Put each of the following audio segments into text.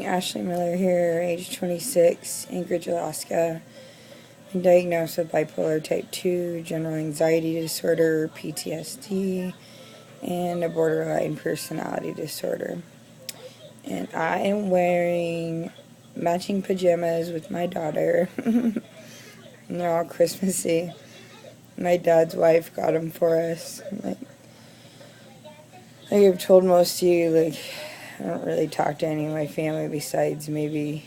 Ashley Miller here, age 26, Anchorage, Alaska. I'm diagnosed with bipolar type 2, general anxiety disorder, PTSD, and a borderline personality disorder. And I am wearing matching pajamas with my daughter. And they're all Christmassy. My dad's wife got them for us. Like I've told most of you, I don't really talk to any of my family besides maybe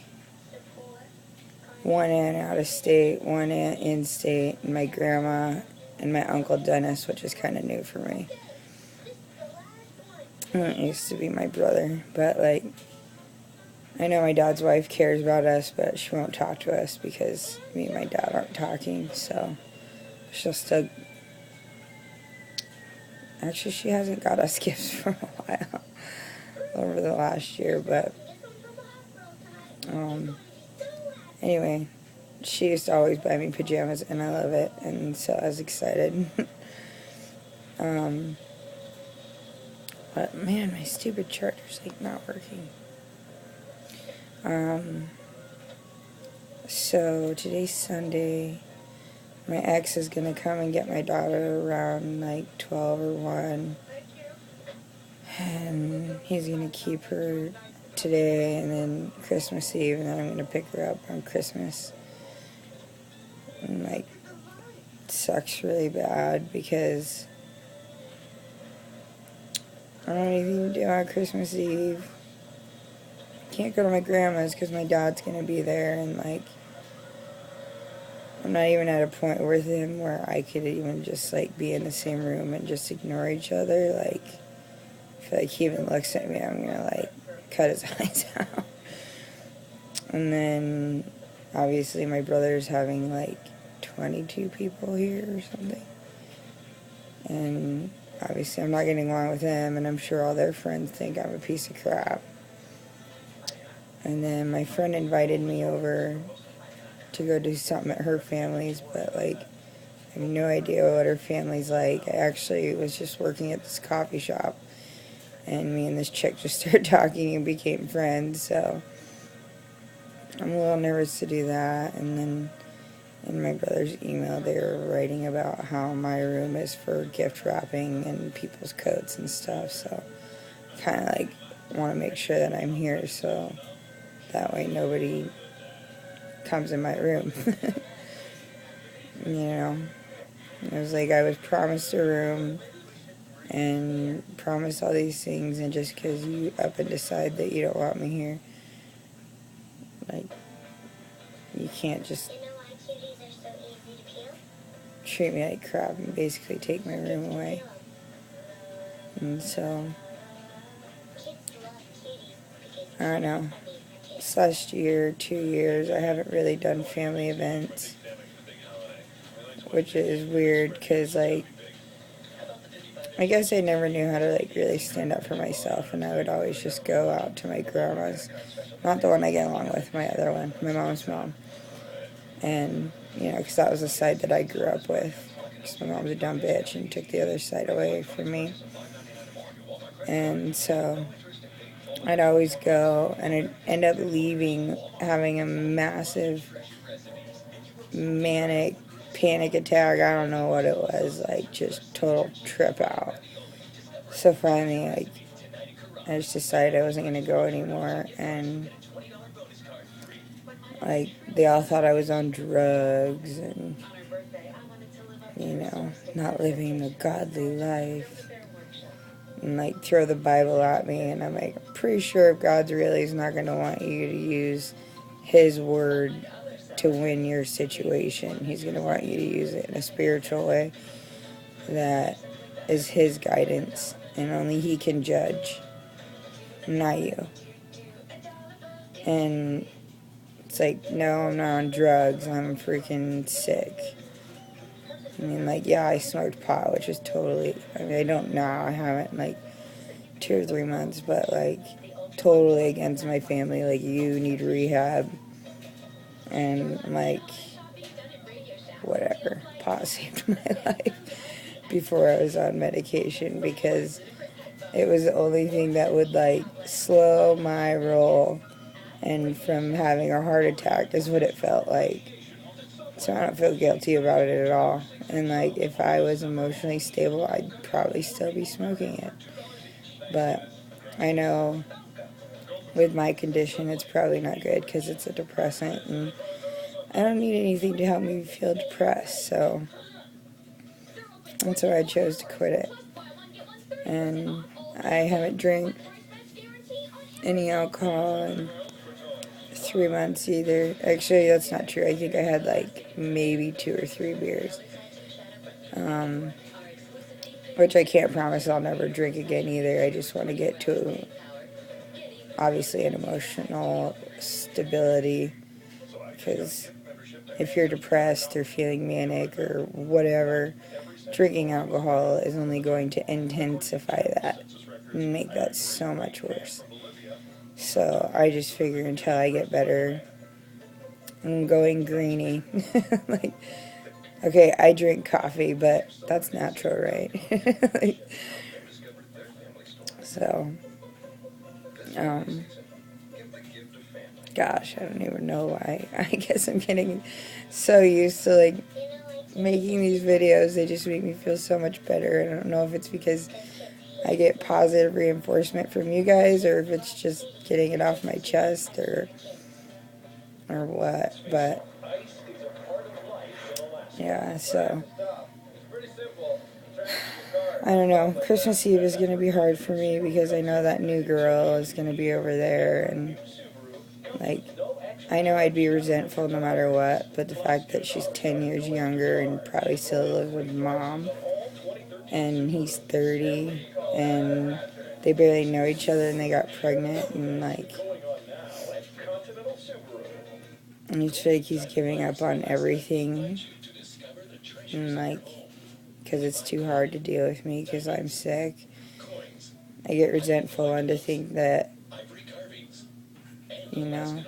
one aunt out of state, one aunt in state, and my grandma and my uncle Dennis, which is kind of new for me. It used to be my brother, but I know my dad's wife cares about us, but she won't talk to us because me and my dad aren't talking, so she'll still... Actually, she hasn't got us gifts for a while over the last year, but anyway, she used to always buy me pajamas, and I love it, and so I was excited. But man, my stupid charger's not working. So today's Sunday. My ex is gonna come and get my daughter around 12 or 1. And he's gonna keep her today and then Christmas Eve, and then I'm gonna pick her up on Christmas. And it sucks really bad because I don't even do on Christmas Eve. I can't go to my grandma's because my dad's gonna be there, and I'm not even at a point with him where I could even just be in the same room and just ignore each other. I feel like he even looks at me, I'm gonna cut his eyes out. And then obviously my brother's having 22 people here or something. And obviously I'm not getting along with them, and I'm sure all their friends think I'm a piece of crap. And then my friend invited me over to go do something at her family's, but I have no idea what her family's like. I actually was just working at this coffee shop, and me and this chick just started talking and became friends, so I'm a little nervous to do that. And then in my brother's email, they were writing about how my room is for gift wrapping and people's coats and stuff, so I kind of want to make sure that I'm here, so that way nobody comes in my room. It was I was promised a room and promised all these things, and just because you up and decide that you don't want me here, you can't just treat me like crap and basically take my room away. And so I don't know. This last year, 2 years, I haven't really done family events, which is weird because, I guess I never knew how to, really stand up for myself, and I would always just go out to my grandma's, not the one I get along with, my other one, my mom's mom, and, because that was the side that I grew up with, because my mom's a dumb bitch and took the other side away from me, and so I'd always go, and I'd end up leaving, having a massive manic panic attack. I don't know what it was, just total trip out. So finally, I just decided I wasn't going to go anymore, and they all thought I was on drugs and, not living a godly life. And throw the Bible at me, and I'm pretty sure if God's really is not going to want you to use His word to win your situation. He's going to want you to use it in a spiritual way that is His guidance, and only He can judge, not you. And it's no, I'm not on drugs, I'm freaking sick. I mean, yeah, I smoked pot, which is totally, I don't now, I haven't, 2 or 3 months, but, totally against my family, you need rehab, and I'm whatever, pot saved my life before I was on medication, because it was the only thing that would, slow my roll and from having a heart attack is what it felt like. So I don't feel guilty about it at all. And like, if I was emotionally stable, I'd probably still be smoking it. But I know with my condition, it's probably not good because it's a depressant, and I don't need anything to help me feel depressed. So that's why I chose to quit it. And I haven't drank any alcohol in 3 months either. Actually, that's not true. I think I had like maybe 2 or 3 beers. Which I can't promise I'll never drink again either. I just want to get to, obviously, an emotional stability. Because if you're depressed or feeling manic or whatever, drinking alcohol is only going to intensify that and make that so much worse. So I just figure until I get better, I'm going greenie. Like, okay, I drink coffee, but that's natural, right? Like, so, gosh, I don't even know why. I guess I'm getting so used to, like, making these videos. They just make me feel so much better. I don't know if it's because I get positive reinforcement from you guys, or if it's just getting it off my chest, or what, but yeah, so I don't know. Christmas Eve is going to be hard for me because I know that new girl is going to be over there, and like, I know I'd be resentful no matter what, but the fact that she's 10 years younger and probably still lives with mom, and he's 30, and they barely know each other, and they got pregnant, and like, and you feel like he's giving up on everything, and like, because it's too hard to deal with me because I'm sick. I get resentful and to think that, you know,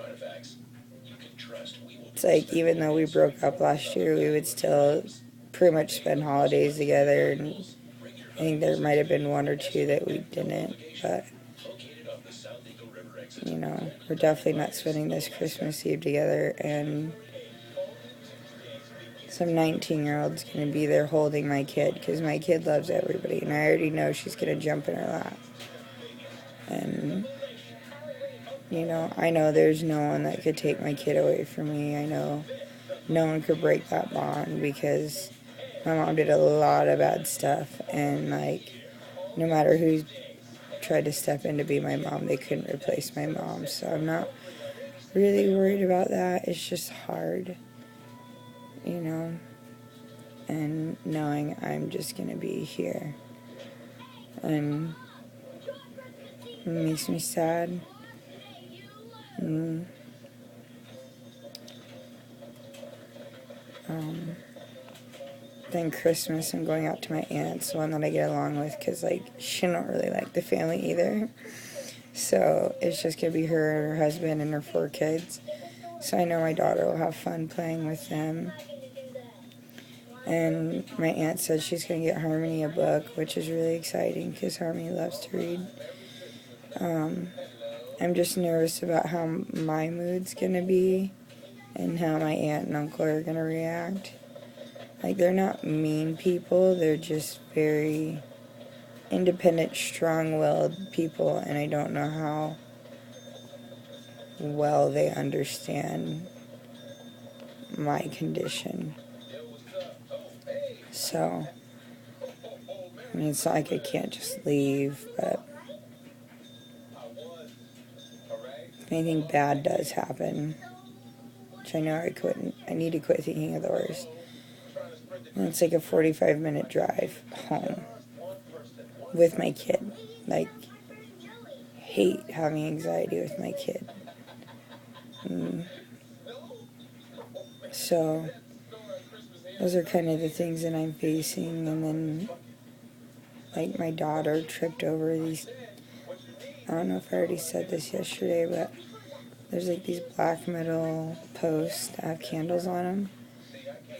it's like, even though we broke up last year, we would still pretty much spend holidays together, and I think there might have been 1 or 2 that we didn't, but, you know, we're definitely not spending this Christmas Eve together, and some 19-year-old's going to be there holding my kid, because my kid loves everybody, and I already know she's going to jump in her lap. And, you know, I know there's no one that could take my kid away from me. I know no one could break that bond, because my mom did a lot of bad stuff, and, like, no matter who tried to step in to be my mom, they couldn't replace my mom. So I'm not really worried about that. It's just hard, you know, and knowing I'm just going to be here. And it makes me sad. And, then Christmas, I'm going out to my aunt's, the one that I get along with, because, like, she don't really like the family either. So it's just going to be her, her husband, and her 4 kids. So I know my daughter will have fun playing with them. And my aunt said she's going to get Harmony a book, which is really exciting because Harmony loves to read. I'm just nervous about how my mood's going to be and how my aunt and uncle are going to react. Like, they're not mean people, they're just very independent, strong-willed people, and I don't know how well they understand my condition. So, I mean, it's not like I can't just leave, but if anything bad does happen, which I know I need to quit thinking of the worst. And it's like a 45-minute drive home with my kid. Like, hate having anxiety with my kid. So, those are kind of the things that I'm facing. And then, like, my daughter tripped over these, I don't know if I already said this yesterday, but there's like these black metal posts that have candles on them.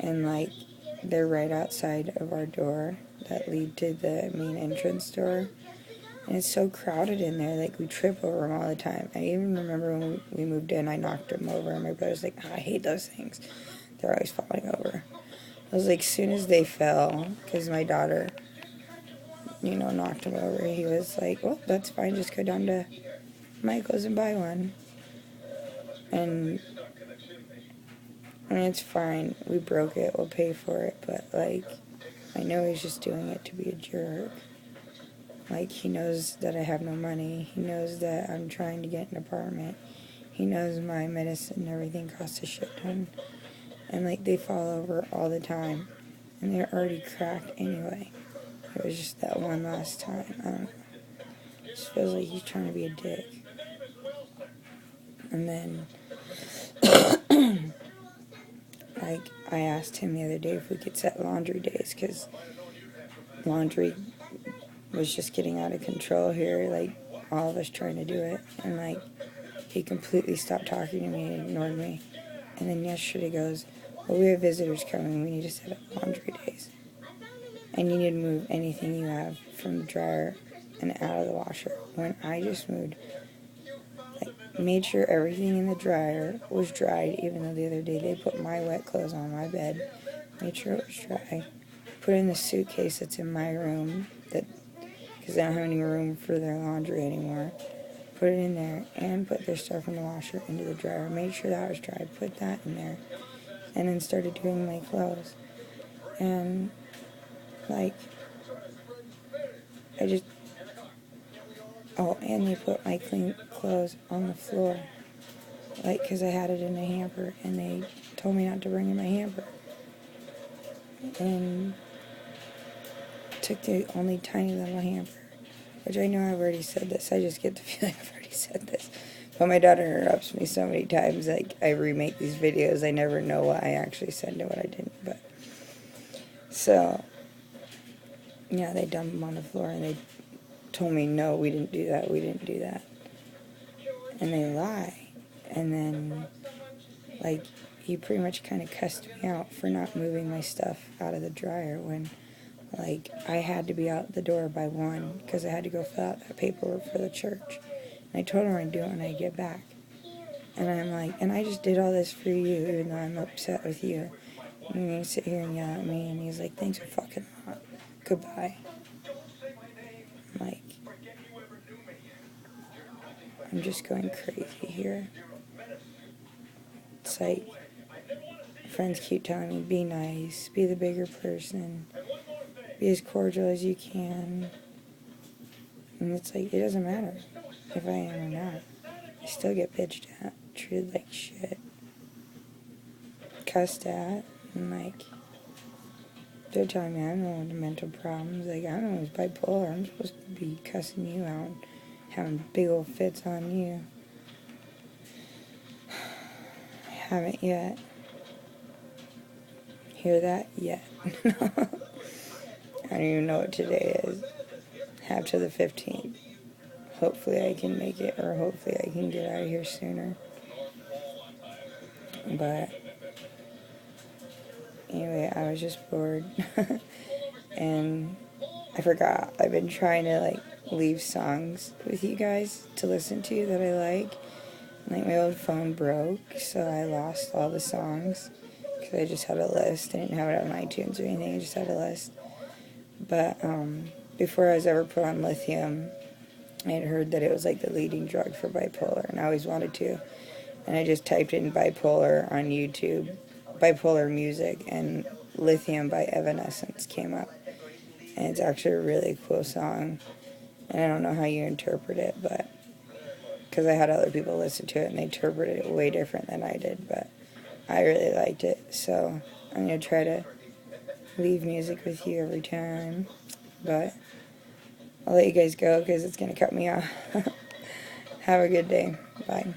And, like, they're right outside of our door that lead to the main entrance door. And it's so crowded in there, like, we trip over them all the time. I even remember when we moved in, I knocked them over, and my brother's like, oh, I hate those things. They're always falling over. I was like, as soon as they fell, because my daughter, knocked them over, he was like, well, that's fine, just go down to Michael's and buy one. And I mean, it's fine. We broke it. We'll pay for it. But, like, I know he's just doing it to be a jerk. Like, he knows that I have no money. He knows that I'm trying to get an apartment. He knows my medicine and everything costs a shit ton. And, like, they fall over all the time. And they're already cracked anyway. It was just that one last time. I don't know. It just feels like he's trying to be a dick. And then... like, I asked him the other day if we could set laundry days, because laundry was just getting out of control here, like, all of us trying to do it, and, like, he completely stopped talking to me and ignored me, and then yesterday goes, well, we have visitors coming, we need to set up laundry days, and you need to move anything you have from the dryer and out of the washer, when I just moved, made sure everything in the dryer was dried, even though the other day they put my wet clothes on my bed. Made sure it was dry. Put it in the suitcase that's in my room, because they don't have any room for their laundry anymore. Put it in there, and put their stuff in the washer into the dryer. Made sure that was dry. Put that in there. And then started doing my clothes. And, like, I just... Oh, and they put my clean clothes on the floor. Like, because I had it in a hamper, and they told me not to bring in my hamper. And took the only tiny little hamper. Which I know I've already said this. I just get the feeling I've already said this. But my daughter interrupts me so many times. Like, I remake these videos. I never know what I actually said and what I didn't. But so, yeah, they dumped them on the floor, and they told me, no, we didn't do that, we didn't do that. And they lie. And then, like, he pretty much kind of cussed me out for not moving my stuff out of the dryer when, like, I had to be out the door by 1 because I had to go fill out that paperwork for the church. And I told him I'd do it when I get back. And I'm like, and I just did all this for you, even though I'm upset with you. And you sit here and yell at me, and he's like, thanks for fucking lot. Goodbye. Like, I'm just going crazy here. It's like, friends keep telling me, be nice, be the bigger person, be as cordial as you can. And it's like, it doesn't matter if I am or not. I still get bitched at, treated like shit, cussed at, and like, they're telling me I'm the one with the mental problems. Like, I don't know, it's bipolar. I'm supposed to be cussing you out, having big old fits on you. I haven't yet. Hear that? Yet. I don't even know what today is. Have to the 15th. Hopefully I can make it, or hopefully I can get out of here sooner. But anyway, I was just bored. And I forgot. I've been trying to, like, leave songs with you guys to listen to that I like. And, like, my old phone broke, so I lost all the songs. Because I just had a list. I didn't have it on iTunes or anything. I just had a list. But before I was ever put on lithium, I had heard that it was, like, the leading drug for bipolar. And I always wanted to. And I just typed in bipolar on YouTube, bipolar music, and Lithium by Evanescence came up. And it's actually a really cool song. And I don't know how you interpret it, but because I had other people listen to it and they interpreted it way different than I did, but I really liked it. So I'm going to try to leave music with you every time, but I'll let you guys go because it's going to cut me off. Have a good day. Bye.